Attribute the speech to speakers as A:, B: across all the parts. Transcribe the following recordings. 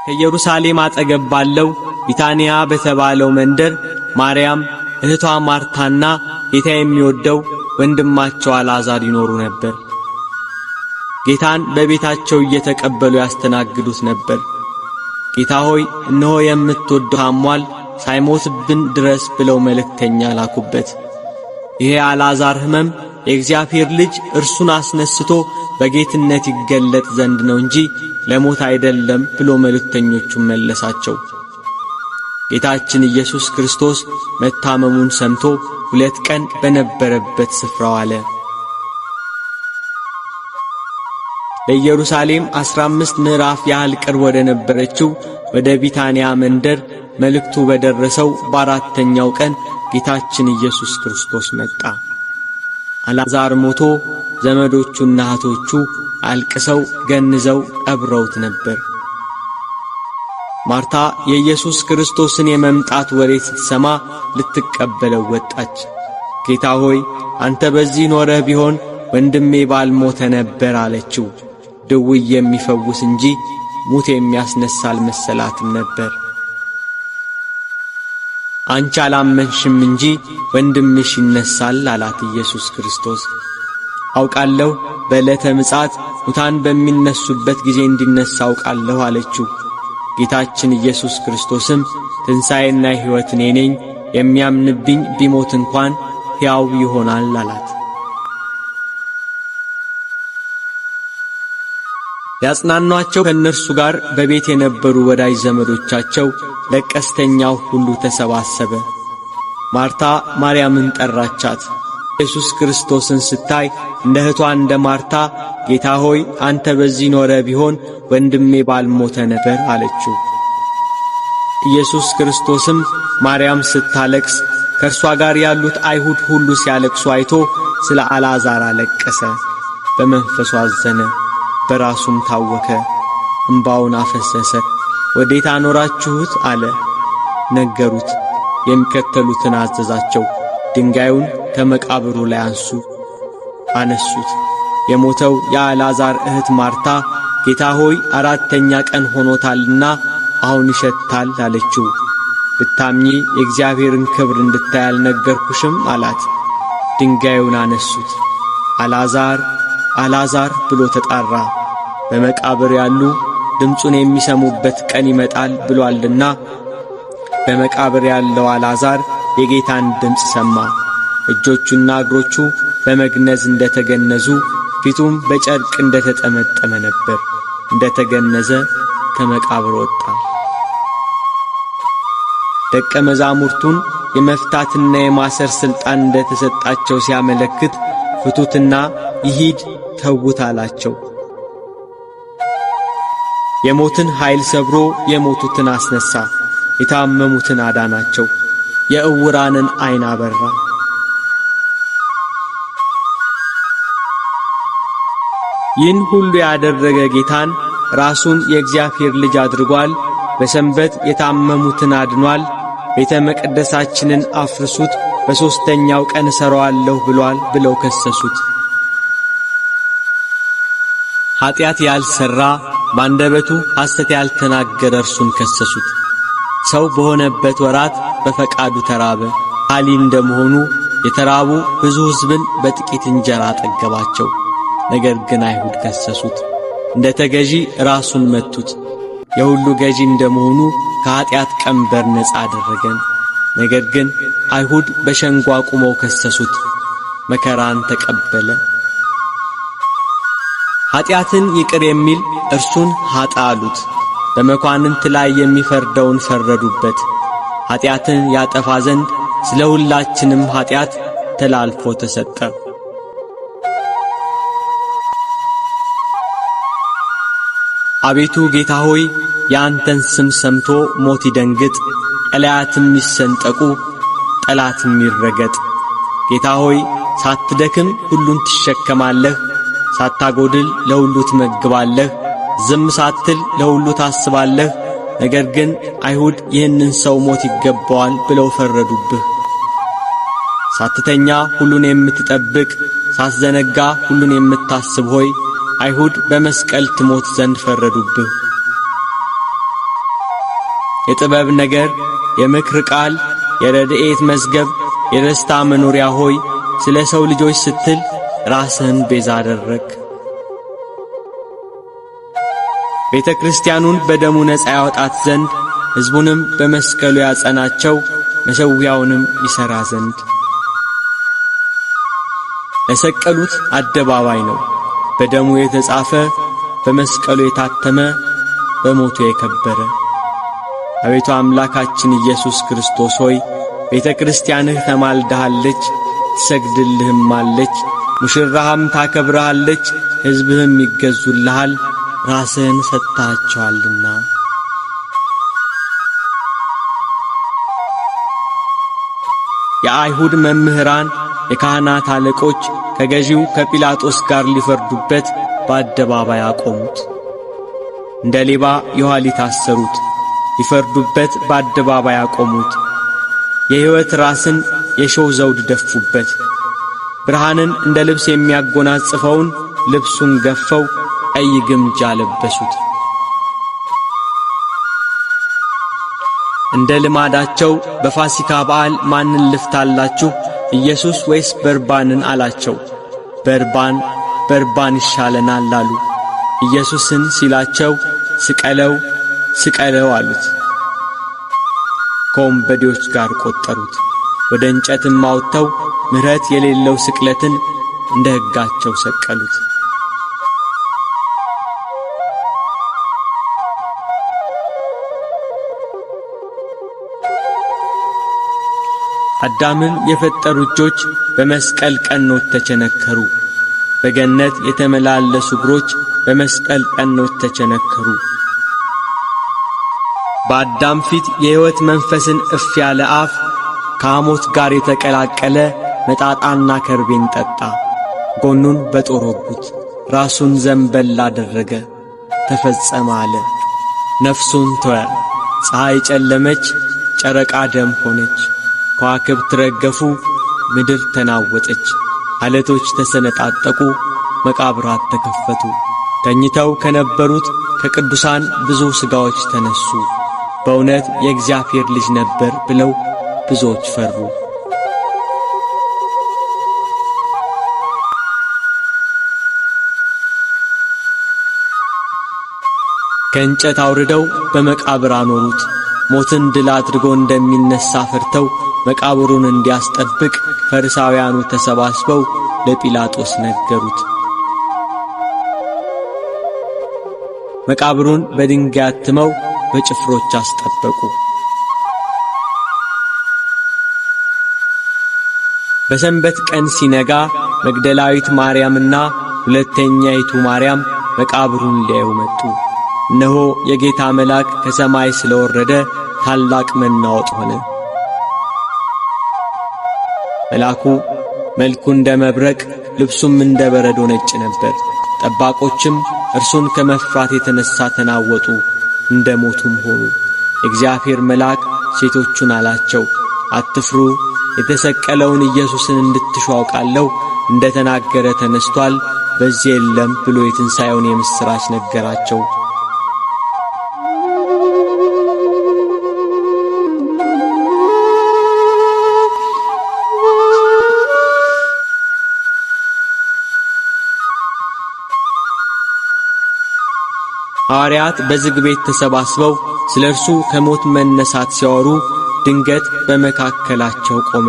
A: ከኢየሩሳሌም አጠገብ ባለው ቢታንያ በተባለው መንደር ማርያም፣ እህቷ ማርታና ጌታ የሚወደው ወንድማቸው አልዓዛር ይኖሩ ነበር። ጌታን በቤታቸው እየተቀበሉ ያስተናግዱት ነበር። ጌታ ሆይ እነሆ የምትወደው ታሟል፣ ሳይሞትብን ድረስ ብለው መልእክተኛ ላኩበት። ይሄ አልዓዛር ሕመም የእግዚአብሔር ልጅ እርሱን አስነስቶ በጌትነት ይገለጥ ዘንድ ነው እንጂ ለሞት አይደለም ብሎ መልእክተኞቹን መለሳቸው። ጌታችን ኢየሱስ ክርስቶስ መታመሙን ሰምቶ 2 ቀን በነበረበት ስፍራ ዋለ። ለኢየሩሳሌም 15 ምዕራፍ ያህል ቅርብ ወደ ነበረችው ወደ ቢታንያ መንደር መልእክቱ በደረሰው በአራተኛው ቀን ጌታችን ኢየሱስ ክርስቶስ መጣ። አልዓዛር ሞቶ ዘመዶቹና እህቶቹ አልቅሰው ገንዘው ቀብረውት ነበር። ማርታ የኢየሱስ ክርስቶስን የመምጣት ወሬ ስትሰማ ልትቀበለው ወጣች። ጌታ ሆይ አንተ በዚህ ኖረህ ቢሆን ወንድሜ ባልሞተ ነበር አለችው። ድውይ የሚፈውስ እንጂ ሙት የሚያስነሳ አልመሰላትም ነበር። አንቺ አላመንሽም እንጂ ወንድምሽ ይነሳል አላት ኢየሱስ ክርስቶስ። አውቃለሁ በዕለተ ምጽአት ሙታን በሚነሱበት ጊዜ እንዲነሳ አውቃለሁ አለችው። ጌታችን ኢየሱስ ክርስቶስም ትንሣኤና ሕይወት እኔ ነኝ፣ የሚያምንብኝ ቢሞት እንኳን ሕያው ይሆናል አላት። ያጽናኗቸው ከእነርሱ ጋር በቤት የነበሩ ወዳጅ ዘመዶቻቸው ለቀስተኛው ሁሉ ተሰባሰበ። ማርታ ማርያምን ጠራቻት። ኢየሱስ ክርስቶስን ስታይ እንደ እህቷ እንደ ማርታ ጌታ ሆይ አንተ በዚህ ኖረ ቢሆን ወንድሜ ባልሞተ ነበር አለችው። ኢየሱስ ክርስቶስም ማርያም ስታለቅስ ከእርሷ ጋር ያሉት አይሁድ ሁሉ ሲያለቅሱ አይቶ ስለ አልዓዛር አለቀሰ። በመንፈሱ አዘነ፣ በራሱም ታወከ፣ እንባውን አፈሰሰ። ወዴት አኖራችሁት አለ። ነገሩት። የሚከተሉትን አዘዛቸው። ድንጋዩን ከመቃብሩ ላይ አነሱት። የሞተው የአልዓዛር እህት ማርታ ጌታ ሆይ 4ኛ ቀን ሆኖታልና አሁን ይሸታል አለችው። ብታምኚ የእግዚአብሔርን ክብር እንድታይ አልነገርኩሽም አላት። ድንጋዩን አነሱት። አልዓዛር አልዓዛር ብሎ ተጣራ። በመቃብር ያሉ ድምፁን የሚሰሙበት ቀን ይመጣል ብሏልና። በመቃብር ያለው አልዓዛር የጌታን ድምፅ ሰማ። እጆቹና እግሮቹ በመግነዝ እንደተገነዙ፣ ፊቱም በጨርቅ እንደተጠመጠመ ነበር። እንደተገነዘ ከመቃብር ወጣ። ደቀ መዛሙርቱን የመፍታትና የማሰር ሥልጣን እንደተሰጣቸው ሲያመለክት ፍቱትና ይሂድ ተውት አላቸው። የሞትን ኃይል ሰብሮ የሞቱትን አስነሳ፣ የታመሙትን አዳናቸው፣ የዕውራንን ዓይን አበራ። ይህን ሁሉ ያደረገ ጌታን ራሱን የእግዚአብሔር ልጅ አድርጓል። በሰንበት የታመሙትን አድኗል። ቤተ መቅደሳችንን አፍርሱት፣ በሦስተኛው ቀን እሠራዋለሁ ብሏል ብለው ከሰሱት። ኀጢአት ያልሠራ ባንደበቱ ሐሰት ያልተናገረ እርሱን ከሰሱት። ሰው በሆነበት ወራት በፈቃዱ ተራበ። ኃሊ እንደመሆኑ የተራቡ ብዙ ሕዝብን በጥቂት እንጀራ አጠገባቸው። ነገር ግን አይሁድ ከሰሱት፣ እንደ ተገዢ ራሱን መቱት። የሁሉ ገዢ እንደመሆኑ ከኀጢአት ቀንበር ነፃ አደረገን። ነገር ግን አይሁድ በሸንጎ አቁመው ከሰሱት፣ መከራን ተቀበለ። ኀጢአትን ይቅር የሚል እርሱን ኀጣ አሉት። በመኳንንት ላይ የሚፈርደውን ፈረዱበት። ኀጢአትን ያጠፋ ዘንድ ስለ ሁላችንም ኀጢአት ተላልፎ ተሰጠ። አቤቱ ጌታ ሆይ የአንተን ስም ሰምቶ ሞት ይደንግጥ፣ ቀላያትም ይሰንጠቁ፣ ጠላትም ይረገጥ። ጌታ ሆይ ሳትደክም ሁሉን ትሸከማለህ፣ ሳታጎድል ለሁሉ ትመግባለህ፣ ዝም ሳትል ለሁሉ ታስባለህ። ነገር ግን አይሁድ ይህንን ሰው ሞት ይገባዋል ብለው ፈረዱብህ። ሳትተኛ ሁሉን የምትጠብቅ፣ ሳትዘነጋ ሁሉን የምታስብ ሆይ አይሁድ በመስቀል ትሞት ዘንድ ፈረዱብህ። የጥበብ ነገር፣ የምክር ቃል፣ የረድኤት መዝገብ፣ የደስታ መኖሪያ ሆይ ስለ ሰው ልጆች ስትል ራስህን ቤዛ አደረግ። ቤተ ክርስቲያኑን በደሙ ነፃ ያወጣት ዘንድ ሕዝቡንም በመስቀሉ ያጸናቸው መሠዊያውንም ይሠራ ዘንድ ለሰቀሉት አደባባይ ነው። በደሙ የተጻፈ በመስቀሉ የታተመ በሞቱ የከበረ። አቤቱ አምላካችን ኢየሱስ ክርስቶስ ሆይ ቤተ ክርስቲያንህ ተማልዳሃለች፣ ትሰግድልህማለች፣ ሙሽራህም ታከብረሃለች፣ ሕዝብህም ይገዙልሃል፣ ራስህን ሰጥተሃቸዋልና። የአይሁድ መምህራን የካህናት አለቆች ከገዢው ከጲላጦስ ጋር ሊፈርዱበት በአደባባይ አቆሙት። እንደ ሌባ የኋሊት አሰሩት፣ ሊፈርዱበት በአደባባይ አቆሙት። የሕይወት ራስን የሾህ ዘውድ ደፉበት። ብርሃንን እንደ ልብስ የሚያጎናጽፈውን ልብሱን ገፈው ቀይ ግምጃ ለበሱት። እንደ ልማዳቸው በፋሲካ በዓል ማንን ልፍታላችሁ? ኢየሱስ ወይስ በርባንን አላቸው። በርባን ይሻለናል አሉ። ኢየሱስን ሲላቸው ስቀለው ስቀለው አሉት። ከወንበዴዎች ጋር ቈጠሩት። ወደ እንጨትም አውጥተው ምሕረት የሌለው ስቅለትን እንደ ሕጋቸው ሰቀሉት። አዳምን የፈጠሩ እጆች በመስቀል ቀኖት ተቸነከሩ። በገነት የተመላለሱ እግሮች በመስቀል ቀኖት ተቸነከሩ። በአዳም ፊት የሕይወት መንፈስን እፍ ያለ አፍ ከሐሞት ጋር የተቀላቀለ መጣጣና ከርቤን ጠጣ። ጎኑን በጦር ወጉት፣ ራሱን ዘንበል አደረገ። ተፈጸመ አለ። ነፍሱን ተወ። ፀሐይ ጨለመች፣ ጨረቃ ደም ሆነች። ከዋክብት ረገፉ፣ ምድር ተናወጠች። ዓለቶች ተሰነጣጠቁ፣ መቃብራት ተከፈቱ። ተኝተው ከነበሩት ከቅዱሳን ብዙ ሥጋዎች ተነሱ። በእውነት የእግዚአብሔር ልጅ ነበር ብለው ብዙዎች ፈሩ። ከእንጨት አውርደው በመቃብር አኖሩት። ሞትን ድል አድርጎ እንደሚነሣ ፈርተው መቃብሩን እንዲያስጠብቅ ፈሪሳውያኑ ተሰባስበው ለጲላጦስ ነገሩት። መቃብሩን በድንጋይ አትመው በጭፍሮች አስጠበቁ። በሰንበት ቀን ሲነጋ መግደላዊት ማርያምና ሁለተኛይቱ ማርያም መቃብሩን ሊያዩ መጡ። እነሆ የጌታ መልአክ ከሰማይ ስለወረደ ታላቅ መናወጥ ሆነ። መልአኩ መልኩ እንደ መብረቅ ልብሱም እንደ በረዶ ነጭ ነበር። ጠባቆችም እርሱን ከመፍራት የተነሣ ተናወጡ፣ እንደ ሞቱም ሆኑ። የእግዚአብሔር መልአክ ሴቶቹን አላቸው፣ አትፍሩ፣ የተሰቀለውን ኢየሱስን እንድትሹ አውቃለሁ። እንደ ተናገረ ተነስቶአል፣ በዚህ የለም ብሎ የትንሣኤውን የምሥራች ነገራቸው። ሐዋርያት በዝግ ቤት ተሰባስበው ስለ እርሱ ከሞት መነሳት ሲያወሩ ድንገት በመካከላቸው ቆመ።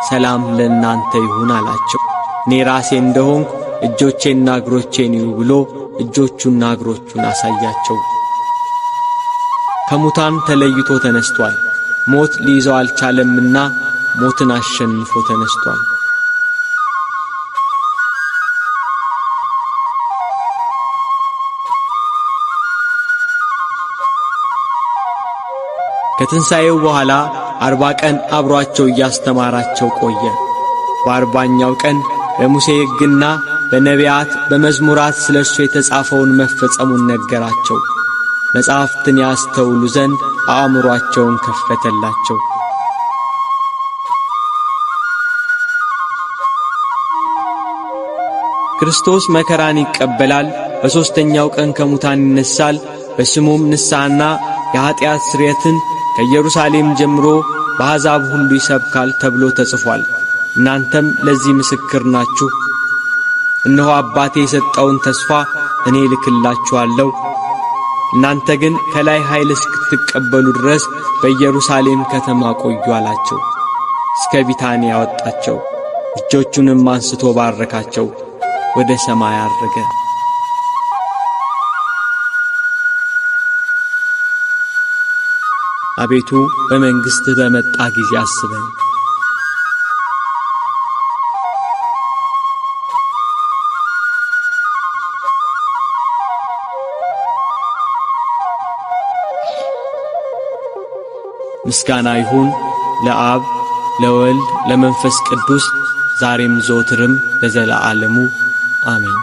A: ሰላም ለእናንተ ይሁን አላቸው። እኔ ራሴ እንደሆንኩ እጆቼና እግሮቼን እዩ ብሎ እጆቹና እግሮቹን አሳያቸው። ከሙታን ተለይቶ ተነስቷል። ሞት ሊይዘው አልቻለምና ሞትን አሸንፎ ተነስቷል። ከትንሣኤው በኋላ 40 ቀን አብሮአቸው እያስተማራቸው ቆየ። በ40ኛው ቀን በሙሴ ሕግና በነቢያት በመዝሙራት ስለ እርሱ የተጻፈውን መፈጸሙን ነገራቸው። መጻሕፍትን ያስተውሉ ዘንድ አእምሮአቸውን ከፈተላቸው። ክርስቶስ መከራን ይቀበላል፣ በሦስተኛው ቀን ከሙታን ይነሣል፣ በስሙም ንስሐና የኀጢአት ስርየትን ከኢየሩሳሌም ጀምሮ በአሕዛብ ሁሉ ይሰብካል ተብሎ ተጽፏል። እናንተም ለዚህ ምስክር ናችሁ። እነሆ አባቴ የሰጠውን ተስፋ እኔ ልክላችኋለሁ። እናንተ ግን ከላይ ኃይል እስክትቀበሉ ድረስ በኢየሩሳሌም ከተማ ቆዩ አላቸው። እስከ ቢታንያ ያወጣቸው፣ እጆቹንም አንስቶ ባረካቸው፣ ወደ ሰማይ አረገ። አቤቱ በመንግሥትህ በመጣ ጊዜ አስበን። ምስጋና ይሁን ለአብ ለወልድ ለመንፈስ ቅዱስ ዛሬም ዘወትርም ለዘለዓለሙ አሜን።